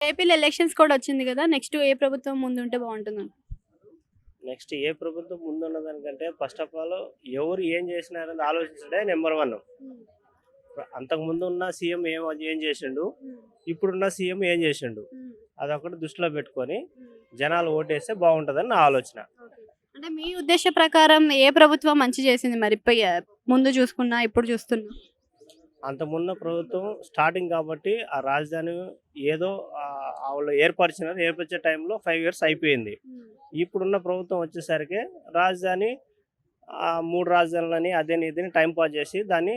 ఏపీలో ఎలక్షన్స్ కూడా వచ్చింది కదా! నెక్స్ట్ ఏ ప్రభుత్వం ముందుంటే బావుంటుందని? నెక్స్ట్ ఏ ప్రభుత్వం ముందున్నదానికంటే ఫస్ట్ ఆఫ్ ఆల్ ఎవరు ఏం చేసినారని ఆలోచించడే నెంబర్ వన్. హ్మ్. అంతకుముందు ఉన్న సీఎం ఏం చేసిండు, హ్మ్. ఇప్పుడున్న సీఎం ఏం చేసిండు, హ్మ్. అదొకటి దృష్టిలో పెట్టుకొని హ్మ్. జనాలు ఓటేస్తే బాగుంటుందని నా ఆలోచన. ఓకే. అంటే మీ ఉద్దేశ ప్రకారం ఏ ప్రభుత్వం మంచి చేసింది మరి? ముందు చూసుకున్నా, ఇప్పుడు చూస్తున్నా? అంతకుమున్న ప్రభుత్వం స్టార్టింగ్ కాబట్టి ఆ రాజధాని ఏదో వాళ్ళు ఏర్పరిచే టైంలో 5 years అయిపోయింది. హ్మ్. ఇప్పుడున్న ప్రభుత్వం వచ్చేసరికి రాజధాని 3 రాజధానులని అదని ఇదని టైం పాస్ చేసి దాన్ని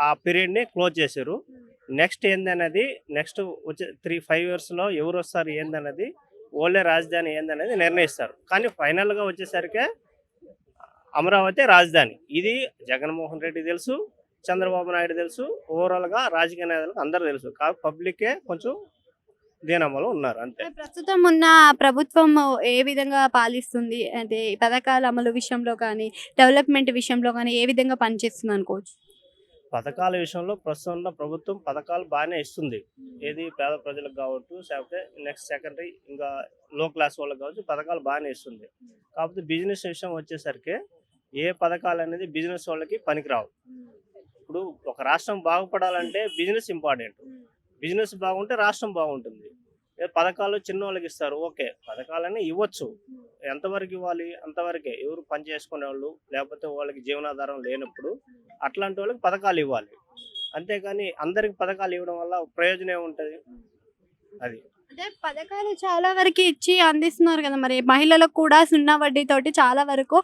ఆ పీరియడ్ని క్లోజ్ చేశారు. హ్మ్. నెక్స్ట్ ఏందనేది నెక్స్ట్ వచ్చే 5 yearsలో ఎవరు వస్తారు ఏందన్నది ఓన్లీ రాజధాని ఏందనేది నిర్ణయిస్తారు. కానీ ఫైనల్గా వచ్చేసరికి అమరావతి రాజధాని. ఇది జగన్మోహన్ రెడ్డి తెలుసు, చంద్రబాబు నాయుడు తెలుసు, ఓవరాల్గా రాజకీయ నేతలకు అందరూ తెలుసు. పబ్లికే కొంచెం దీనమ్మలో ఉన్నారు అంతే. అంటే ప్రస్తుతం ఉన్న ప్రభుత్వం ఏ విధంగా పాలిస్తుంది? అంటే పథకాల అమలు విషయంలో కానీ, డెవలప్‌మెంట్ విషయంలో గానీ ఏ విధంగా పనిచేస్తుందనుకోవచ్చు? పథకాల విషయంలో ప్రస్తుతం ఉన్న ప్రభుత్వం పథకాలు బాగానే ఇస్తుంది. హ్మ్. ఏది పేద ప్రజలకు కావచ్చు, లేకపోతే నెక్స్ట్ సెకండరీ ఇంకా లో క్లాస్ వాళ్ళకి కావచ్చు పథకాలు బాగానే ఇస్తుంది. హ్మ్. కాకపోతే బిజినెస్ విషయం వచ్చేసరికి ఏ పథకాలు అనేది బిజినెస్ వాళ్ళకి పనికిరావు. హ్మ్. ఇప్పుడు ఒక రాష్ట్రం బాగుపడాలంటే బిజినెస్ ఇంపార్టెంట్. హ్మ్. బిజినెస్ బాగుంటే రాష్ట్రం బాగుంటుంది. పథకాలు చిన్నోళ్ళకి ఇస్తారు, ఓకే, పథకాలని ఇవ్వచ్చు. హ్మ్. ఎంతవరకు ఇవ్వాలి అంతవరకే. ఎవరు పని చేసుకునేవాళ్ళు లేకపోతే వాళ్ళకి జీవనాధారం లేనప్పుడు అట్లాంటి వాళ్ళకి పథకాలు ఇవ్వాలి. అంతేగాని అందరికి పథకాలు ఇవ్వడం వల్ల ప్రయోజనం ఏముంటది? హ్మ్. అది. అంటే పథకాలు చాలా వరకి ఇచ్చి అందిస్తున్నారు కదా! మరి మహిళలకు కూడా సున్నా వడ్డీతోటి చాలా వరకు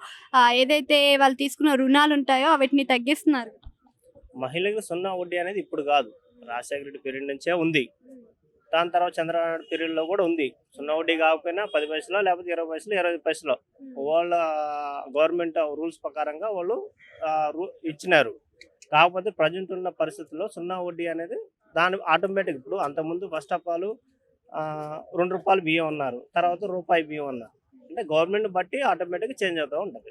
ఏదైతే వాళ్ళు తీసుకున్న రుణాలుంటాయో వాటిని తగ్గిస్తున్నారు. మహిళలకు సున్నా వడ్డీ అనేది ఇప్పుడు కాదు, రాజశేఖర రెడ్డి పీరియడ్ నుంచే ఉంది. హ్మ్. దాని తర్వాత చంద్రబాబు నాయుడు పీరియడ్లో కూడా ఉంది. సున్నా వడ్డీ కాకపోయినా 10 పైసలో లేకపోతే 20 పైసలు 25 పైసలో హ్మ్. వాళ్ళ గవర్నమెంట్ రూల్స్ ప్రకారంగా వాళ్ళు ఇచ్చినారు. కాకపోతే ప్రజెంట్ ఉన్న పరిస్థితుల్లో సున్నా వడ్డీ అనేది దాని ఆటోమేటిక్. ఇప్పుడు అంతకుముందు ఫస్ట్ ఆఫ్ ఆల్ రూ. 2 బియ్యం అన్నారు, తర్వాత రూపాయి బియ్యం అన్నారు. అంటే గవర్నమెంట్ బట్టి ఆటోమేటిక్గా చేంజ్ అవుతూ ఉంటుంది.